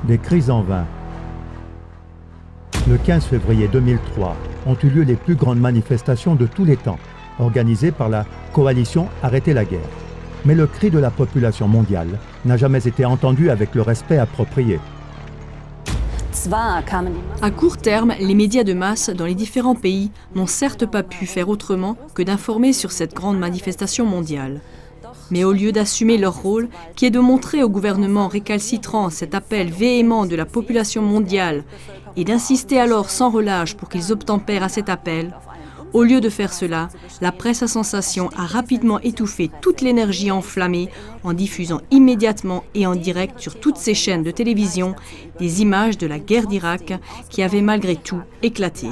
Des cris en vain. Le 15 février 2003 ont eu lieu les plus grandes manifestations de tous les temps, organisées par la coalition Arrêtez la guerre. Mais le cri de la population mondiale n'a jamais été entendu avec le respect approprié. À court terme, les médias de masse dans les différents pays n'ont certes pas pu faire autrement que d'informer sur cette grande manifestation mondiale. Mais au lieu d'assumer leur rôle, qui est de montrer au gouvernement récalcitrant cet appel véhément de la population mondiale et d'insister alors sans relâche pour qu'ils obtempèrent à cet appel, au lieu de faire cela, la presse à sensation a rapidement étouffé toute l'énergie enflammée en diffusant immédiatement et en direct sur toutes ses chaînes de télévision des images de la guerre d'Irak qui avaient malgré tout éclaté.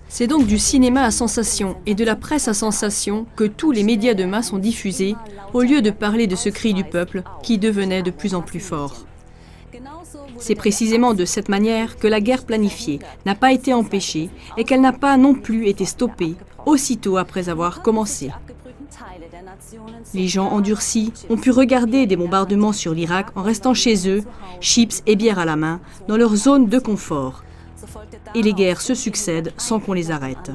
C'est donc du cinéma à sensation et de la presse à sensation que tous les médias de masse ont diffusé, au lieu de parler de ce cri du peuple qui devenait de plus en plus fort. C'est précisément de cette manière que la guerre planifiée n'a pas été empêchée et qu'elle n'a pas non plus été stoppée aussitôt après avoir commencé. Les gens endurcis ont pu regarder des bombardements sur l'Irak en restant chez eux, chips et bière à la main, dans leur zone de confort. Et les guerres se succèdent sans qu'on les arrête.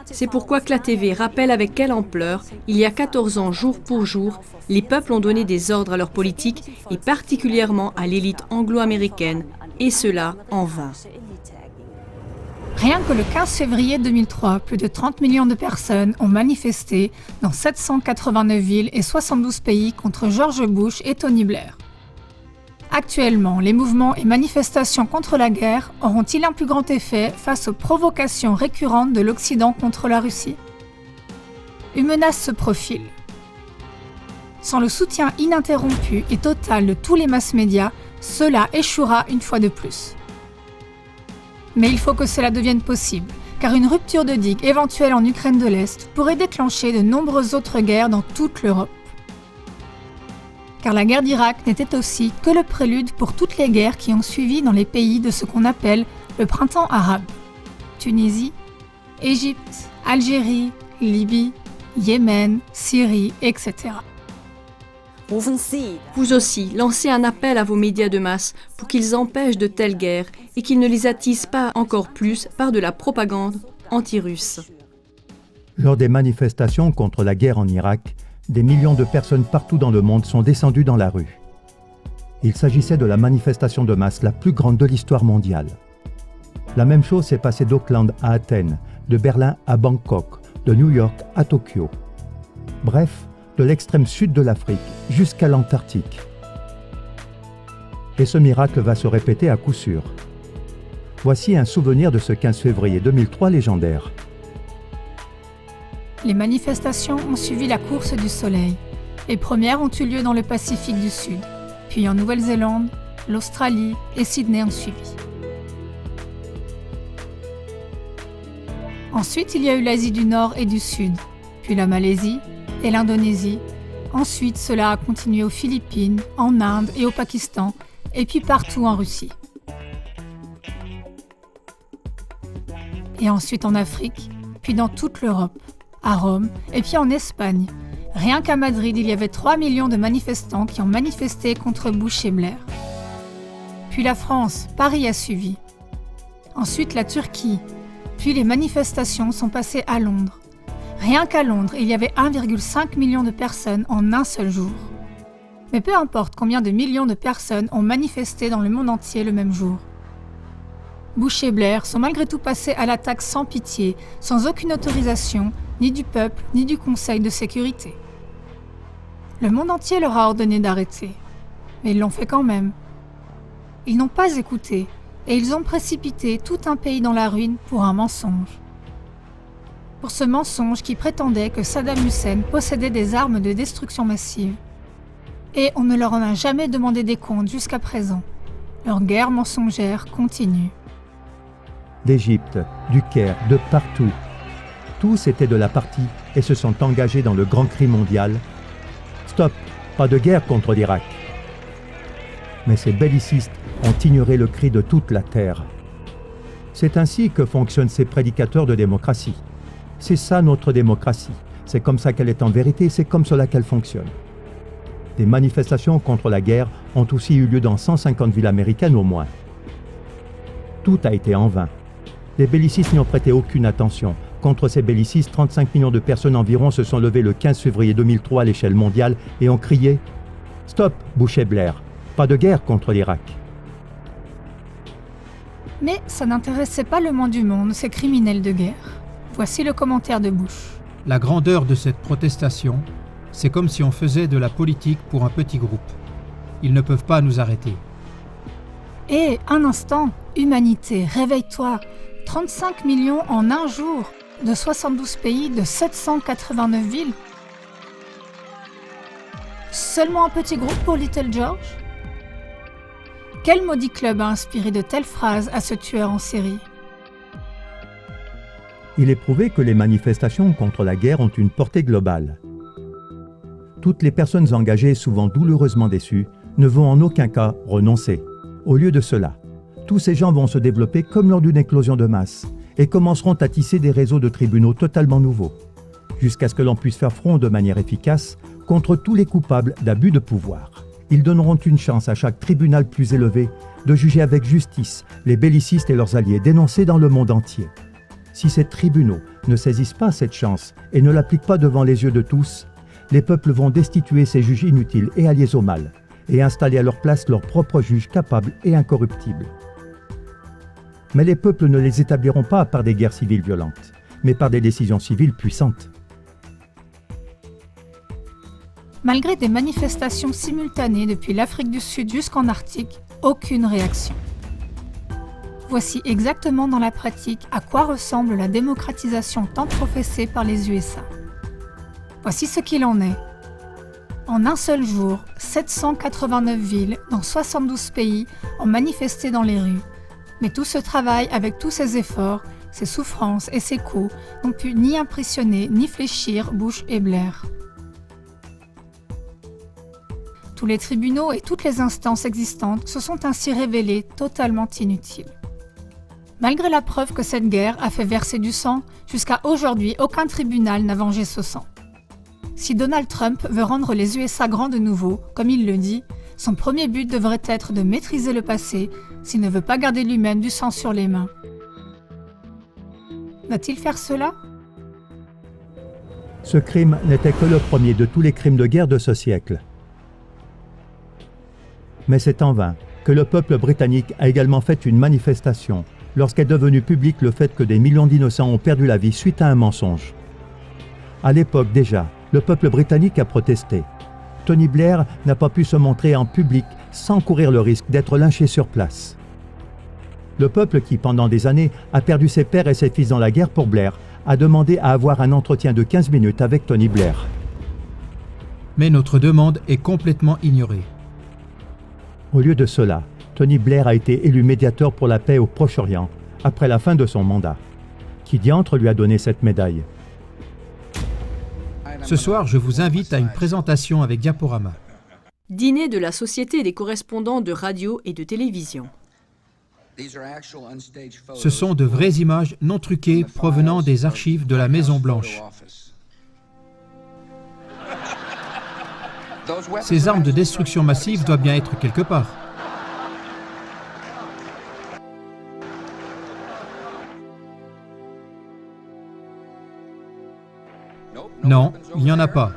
C'est pourquoi CLA TV rappelle avec quelle ampleur, il y a 14 ans jour pour jour, les peuples ont donné des ordres à leur politique et particulièrement à l'élite anglo-américaine, et cela en vain. Rien que le 15 février 2003, plus de 30 millions de personnes ont manifesté dans 789 villes et 72 pays contre George Bush et Tony Blair. Actuellement, les mouvements et manifestations contre la guerre auront-ils un plus grand effet face aux provocations récurrentes de l'Occident contre la Russie? Une menace se profile. Sans le soutien ininterrompu et total de tous les mass-médias, cela échouera une fois de plus. Mais il faut que cela devienne possible, car une rupture de digue éventuelle en Ukraine de l'Est pourrait déclencher de nombreuses autres guerres dans toute l'Europe. Car la guerre d'Irak n'était aussi que le prélude pour toutes les guerres qui ont suivi dans les pays de ce qu'on appelle le printemps arabe. Tunisie, Égypte, Algérie, Libye, Yémen, Syrie, etc. Vous aussi, lancez un appel à vos médias de masse pour qu'ils empêchent de telles guerres et qu'ils ne les attisent pas encore plus par de la propagande anti-russe. Lors des manifestations contre la guerre en Irak, des millions de personnes partout dans le monde sont descendues dans la rue. Il s'agissait de la manifestation de masse la plus grande de l'histoire mondiale. La même chose s'est passée d'Auckland à Athènes, de Berlin à Bangkok, de New York à Tokyo. Bref, de l'extrême sud de l'Afrique jusqu'à l'Antarctique. Et ce miracle va se répéter à coup sûr. Voici un souvenir de ce 15 février 2003 légendaire. Les manifestations ont suivi la course du soleil. Les premières ont eu lieu dans le Pacifique du Sud, puis en Nouvelle-Zélande, l'Australie et Sydney ont suivi. Ensuite, il y a eu l'Asie du Nord et du Sud, puis la Malaisie et l'Indonésie. Ensuite, cela a continué aux Philippines, en Inde et au Pakistan, et puis partout en Russie. Et ensuite en Afrique, puis dans toute l'Europe, à Rome, et puis en Espagne. Rien qu'à Madrid, il y avait 3 millions de manifestants qui ont manifesté contre Bush et Blair. Puis la France, Paris a suivi. Ensuite la Turquie, puis les manifestations sont passées à Londres. Rien qu'à Londres, il y avait 1,5 million de personnes en un seul jour. Mais peu importe combien de millions de personnes ont manifesté dans le monde entier le même jour. Bush et Blair sont malgré tout passés à l'attaque sans pitié, sans aucune autorisation, ni du peuple, ni du Conseil de sécurité. Le monde entier leur a ordonné d'arrêter, mais ils l'ont fait quand même. Ils n'ont pas écouté, et ils ont précipité tout un pays dans la ruine pour un mensonge. Pour ce mensonge qui prétendait que Saddam Hussein possédait des armes de destruction massive. Et on ne leur en a jamais demandé des comptes jusqu'à présent. Leur guerre mensongère continue. D'Égypte, du Caire, de partout. Tous étaient de la partie et se sont engagés dans le grand cri mondial. Stop, pas de guerre contre l'Irak. Mais ces bellicistes ont ignoré le cri de toute la terre. C'est ainsi que fonctionnent ces prédicateurs de démocratie. C'est ça notre démocratie. C'est comme ça qu'elle est en vérité, c'est comme cela qu'elle fonctionne. Des manifestations contre la guerre ont aussi eu lieu dans 150 villes américaines au moins. Tout a été en vain. Les bellicistes n'y ont prêté aucune attention. Contre ces bellicistes, 35 millions de personnes environ se sont levées le 15 février 2003 à l'échelle mondiale et ont crié « Stop, Bush et Blair, pas de guerre contre l'Irak ». Mais ça n'intéressait pas le moins du monde, ces criminels de guerre. Voici le commentaire de Bush. La grandeur de cette protestation, c'est comme si on faisait de la politique pour un petit groupe. Ils ne peuvent pas nous arrêter. Et un instant, humanité, réveille-toi. 35 millions en un jour, de 72 pays, de 789 villes. Seulement un petit groupe pour Little George? Quel maudit club a inspiré de telles phrases à ce tueur en série? Il est prouvé que les manifestations contre la guerre ont une portée globale. Toutes les personnes engagées, souvent douloureusement déçues, ne vont en aucun cas renoncer. Au lieu de cela, tous ces gens vont se développer comme lors d'une éclosion de masse et commenceront à tisser des réseaux de tribunaux totalement nouveaux, jusqu'à ce que l'on puisse faire front de manière efficace contre tous les coupables d'abus de pouvoir. Ils donneront une chance à chaque tribunal plus élevé de juger avec justice les bellicistes et leurs alliés dénoncés dans le monde entier. Si ces tribunaux ne saisissent pas cette chance et ne l'appliquent pas devant les yeux de tous, les peuples vont destituer ces juges inutiles et alliés au mal et installer à leur place leurs propres juges capables et incorruptibles. Mais les peuples ne les établiront pas par des guerres civiles violentes, mais par des décisions civiles puissantes. Malgré des manifestations simultanées depuis l'Afrique du Sud jusqu'en Arctique, aucune réaction. Voici exactement dans la pratique à quoi ressemble la démocratisation tant professée par les USA. Voici ce qu'il en est. En un seul jour, 789 villes dans 72 pays ont manifesté dans les rues. Mais tout ce travail, avec tous ces efforts, ces souffrances et ces coups, n'ont pu ni impressionner ni fléchir Bush et Blair. Tous les tribunaux et toutes les instances existantes se sont ainsi révélés totalement inutiles. Malgré la preuve que cette guerre a fait verser du sang, jusqu'à aujourd'hui, aucun tribunal n'a vengé ce sang. Si Donald Trump veut rendre les USA grands de nouveau, comme il le dit, son premier but devrait être de maîtriser le passé s'il ne veut pas garder lui-même du sang sur les mains. Va-t-il faire cela? Ce crime n'était que le premier de tous les crimes de guerre de ce siècle. Mais c'est en vain que le peuple britannique a également fait une manifestation lorsqu'est devenu public le fait que des millions d'innocents ont perdu la vie suite à un mensonge. À l'époque déjà, le peuple britannique a protesté. Tony Blair n'a pas pu se montrer en public sans courir le risque d'être lynché sur place. Le peuple qui, pendant des années, a perdu ses pères et ses fils dans la guerre pour Blair, a demandé à avoir un entretien de 15 minutes avec Tony Blair. Mais notre demande est complètement ignorée. Au lieu de cela, Tony Blair a été élu médiateur pour la paix au Proche-Orient après la fin de son mandat. Qui diantre lui a donné cette médaille? Ce soir, je vous invite à une présentation avec diaporama. Dîner de la Société des correspondants de radio et de télévision. Ce sont de vraies images non truquées provenant des archives de la Maison-Blanche. Ces armes de destruction massive doivent bien être quelque part. Non, il n'y en a pas.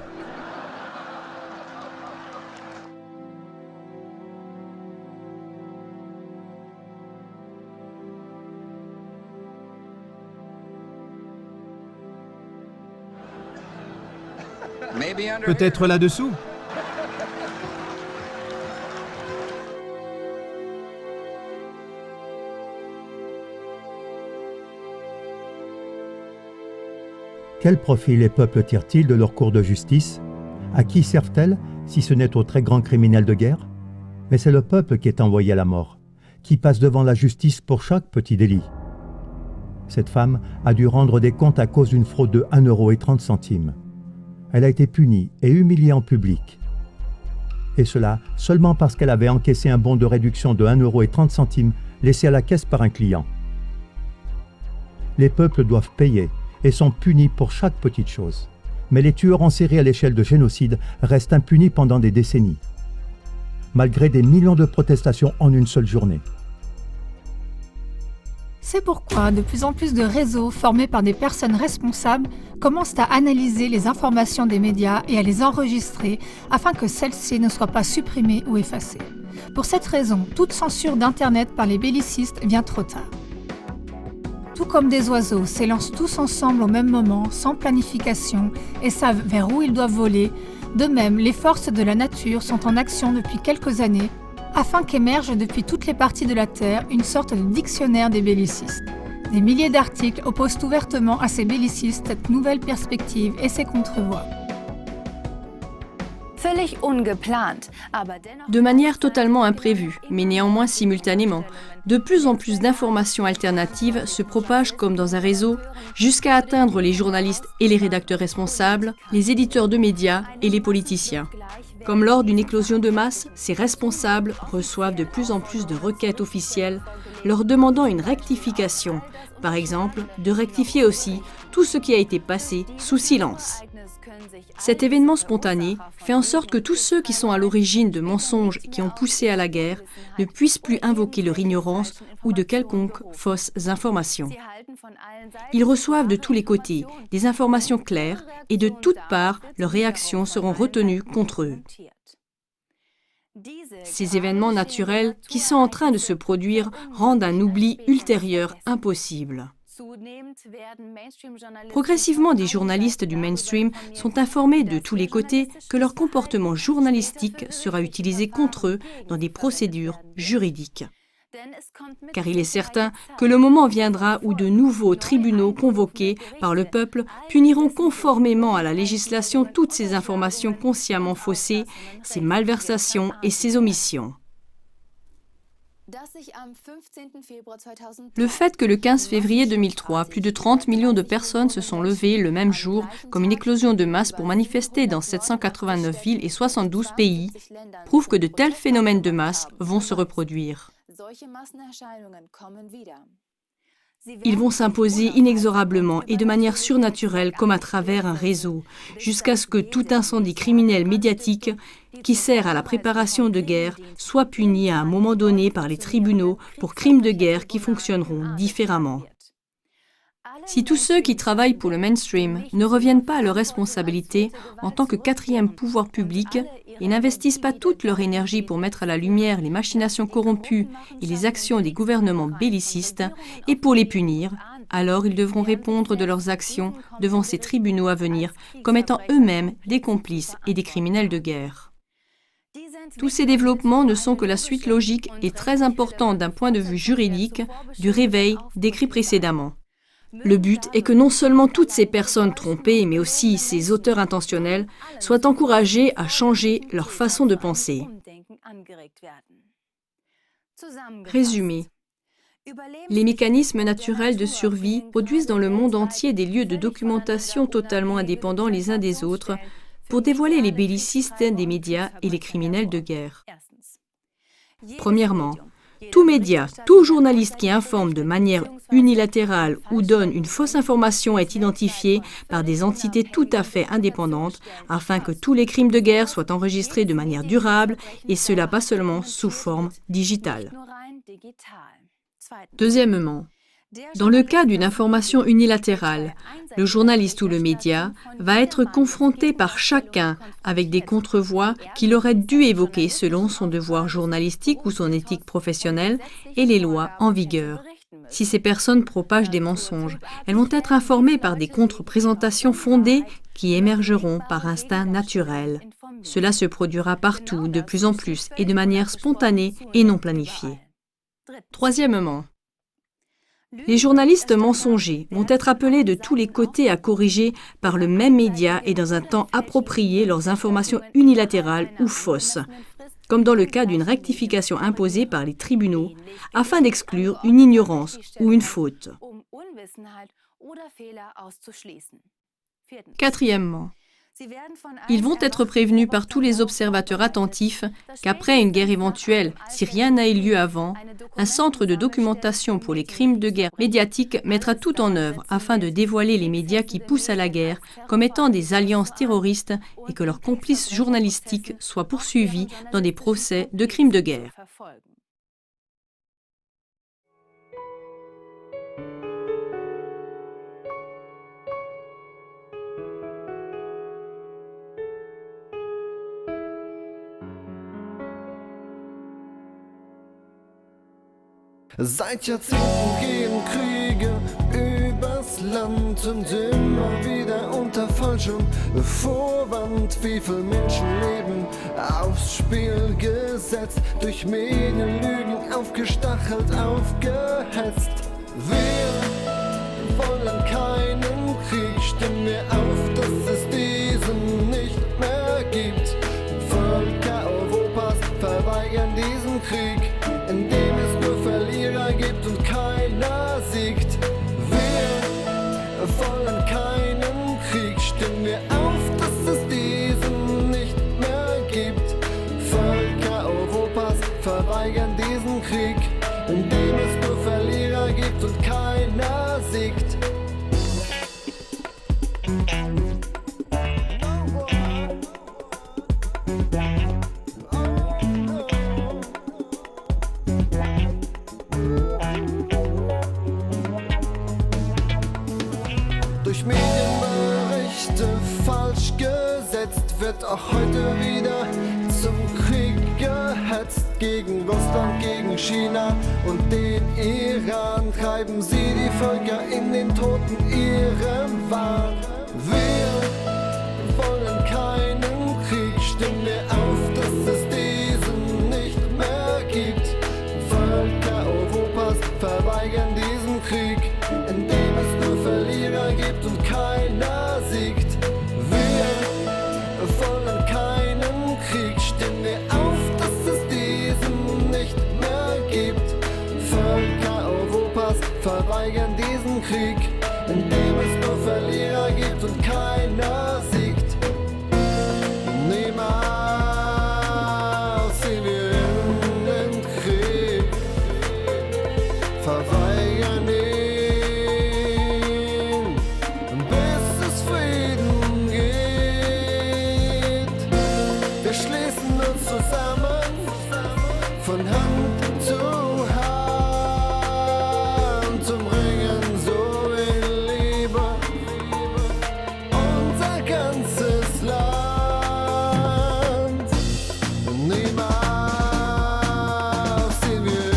Peut-être là-dessous? Quel profit les peuples tirent-ils de leur cour de justice? À qui servent-elles, si ce n'est aux très grands criminels de guerre? Mais c'est le peuple qui est envoyé à la mort, qui passe devant la justice pour chaque petit délit. Cette femme a dû rendre des comptes à cause d'une fraude de 1,30 €. Elle a été punie et humiliée en public. Et cela seulement parce qu'elle avait encaissé un bon de réduction de 1,30 € laissé à la caisse par un client. Les peuples doivent payer et sont punis pour chaque petite chose. Mais les tueurs en série à l'échelle de génocide restent impunis pendant des décennies, malgré des millions de protestations en une seule journée. C'est pourquoi de plus en plus de réseaux formés par des personnes responsables commencent à analyser les informations des médias et à les enregistrer afin que celles-ci ne soient pas supprimées ou effacées. Pour cette raison, toute censure d'Internet par les bellicistes vient trop tard. Tout comme des oiseaux s'élancent tous ensemble au même moment, sans planification, et savent vers où ils doivent voler, de même, les forces de la nature sont en action depuis quelques années, afin qu'émerge depuis toutes les parties de la Terre une sorte de dictionnaire des bellicistes. Des milliers d'articles opposent ouvertement à ces bellicistes cette nouvelle perspective et ces contre-voix. De manière totalement imprévue, mais néanmoins simultanément, de plus en plus d'informations alternatives se propagent comme dans un réseau, jusqu'à atteindre les journalistes et les rédacteurs responsables, les éditeurs de médias et les politiciens. Comme lors d'une éclosion de masse, ces responsables reçoivent de plus en plus de requêtes officielles leur demandant une rectification, par exemple de rectifier aussi tout ce qui a été passé sous silence. Cet événement spontané fait en sorte que tous ceux qui sont à l'origine de mensonges qui ont poussé à la guerre ne puissent plus invoquer leur ignorance ou de quelconques fausses informations. Ils reçoivent de tous les côtés des informations claires et de toutes parts, leurs réactions seront retenues contre eux. Ces événements naturels qui sont en train de se produire rendent un oubli ultérieur impossible. Progressivement, des journalistes du mainstream sont informés de tous les côtés que leur comportement journalistique sera utilisé contre eux dans des procédures juridiques. Car il est certain que le moment viendra où de nouveaux tribunaux convoqués par le peuple puniront conformément à la législation toutes ces informations consciemment faussées, ces malversations et ces omissions. Le fait que le 15 février 2003, plus de 30 millions de personnes se sont levées le même jour comme une éclosion de masse pour manifester dans 789 villes et 72 pays prouve que de tels phénomènes de masse vont se reproduire. Ils vont s'imposer inexorablement et de manière surnaturelle comme à travers un réseau, jusqu'à ce que tout incendie criminel médiatique qui sert à la préparation de guerre soit puni à un moment donné par les tribunaux pour crimes de guerre qui fonctionneront différemment. Si tous ceux qui travaillent pour le mainstream ne reviennent pas à leurs responsabilités en tant que quatrième pouvoir public et n'investissent pas toute leur énergie pour mettre à la lumière les machinations corrompues et les actions des gouvernements bellicistes et pour les punir, alors ils devront répondre de leurs actions devant ces tribunaux à venir comme étant eux-mêmes des complices et des criminels de guerre. Tous ces développements ne sont que la suite logique et très importante d'un point de vue juridique du réveil décrit précédemment. Le but est que non seulement toutes ces personnes trompées, mais aussi ces auteurs intentionnels, soient encouragés à changer leur façon de penser. Résumé. Les mécanismes naturels de survie produisent dans le monde entier des lieux de documentation totalement indépendants les uns des autres pour dévoiler les bellicistes des médias et les criminels de guerre. Premièrement, tout média, tout journaliste qui informe de manière unilatérale ou donne une fausse information est identifié par des entités tout à fait indépendantes afin que tous les crimes de guerre soient enregistrés de manière durable et cela pas seulement sous forme digitale. Deuxièmement, dans le cas d'une information unilatérale, le journaliste ou le média va être confronté par chacun avec des contrevoix qu'il aurait dû évoquer selon son devoir journalistique ou son éthique professionnelle et les lois en vigueur. Si ces personnes propagent des mensonges, elles vont être informées par des contre-présentations fondées qui émergeront par instinct naturel. Cela se produira partout, de plus en plus et de manière spontanée et non planifiée. Troisièmement, les journalistes mensongers vont être appelés de tous les côtés à corriger par le même média et dans un temps approprié leurs informations unilatérales ou fausses, comme dans le cas d'une rectification imposée par les tribunaux, afin d'exclure une ignorance ou une faute. Quatrièmement, Ils vont être prévenus par tous les observateurs attentifs qu'après une guerre éventuelle, si rien n'a eu lieu avant, un centre de documentation pour les crimes de guerre médiatiques mettra tout en œuvre afin de dévoiler les médias qui poussent à la guerre comme étant des alliances terroristes et que leurs complices journalistiques soient poursuivis dans des procès de crimes de guerre. Seit Jahrzehnten gehen Kriege übers Land und immer wieder unter falschem Vorwand. Wie viele Menschenleben aufs Spiel gesetzt, durch Medienlügen aufgestachelt, aufgehetzt. Wir wollen keinen Krieg, stimmen wir auf, dass es diesen nicht mehr gibt. Völker Europas verweigern diesen Krieg, in dem es nur Verlierer gibt und keiner siegt. Wir wollen keinen Krieg, stimmen wir auf, dass es diesen nicht mehr gibt. Völker Europas verweigern diesen Krieg, in dem es nur Verlierer gibt und keiner siegt. Durch Medienberichte falsch gesetzt, wird auch heute wieder zum Krieg gehetzt. Gegen Russland, gegen China und den Iran treiben sie die Völker in den Tod in ihrem Wahn. Wir wollen keinen Krieg, stimmen wir auf, dass es diesen nicht mehr gibt. Völker Europas verweigern diesen Krieg, in dem es nur Verlierer gibt und keiner siegt. Wir wollen keinen Krieg, stimmen wir auf, dass es diesen nicht mehr gibt. Völker Europas verweigern diesen Krieg, in dem es nur Verlierer gibt und keiner siegt. Niemals ziehen wir in den Krieg, verweigern ihn, bis es Frieden gibt. Wir schließen uns zusammen, von Hand zu Hand, umringen so in Liebe unser ganzes Land. Niemals ziehen wir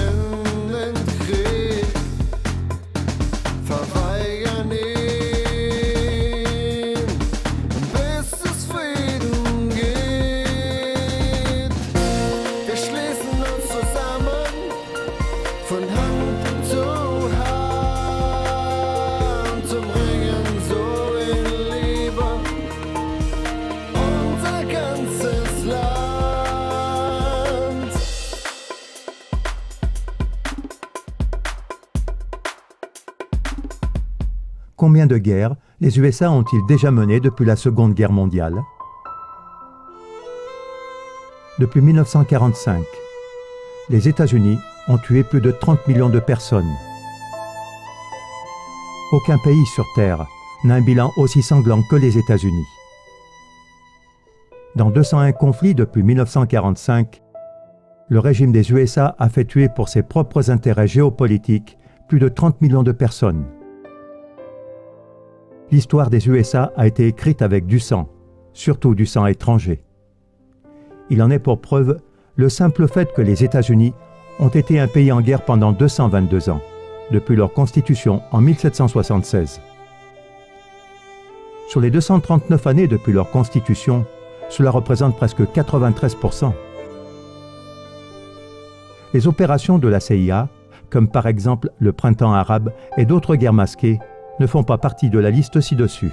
in den Krieg, verweigern ihn, bis es Frieden gibt. Wir schließen uns zusammen, von Hand zu Hand, umringen so in Liebe unser ganzes Land. Combien de guerres les USA ont-ils déjà menées depuis la Seconde Guerre mondiale? Depuis 1945, les États-Unis ont tué plus de 30 millions de personnes. Aucun pays sur Terre n'a un bilan aussi sanglant que les États-Unis. Dans 201 conflits depuis 1945, le régime des USA a fait tuer pour ses propres intérêts géopolitiques plus de 30 millions de personnes. L'histoire des USA a été écrite avec du sang, surtout du sang étranger. Il en est pour preuve le simple fait que les États-Unis ont été un pays en guerre pendant 222 ans, depuis leur constitution en 1776. Sur les 239 années depuis leur constitution, cela représente presque 93%. Les opérations de la CIA, comme par exemple le Printemps arabe et d'autres guerres masquées, ne font pas partie de la liste ci-dessus.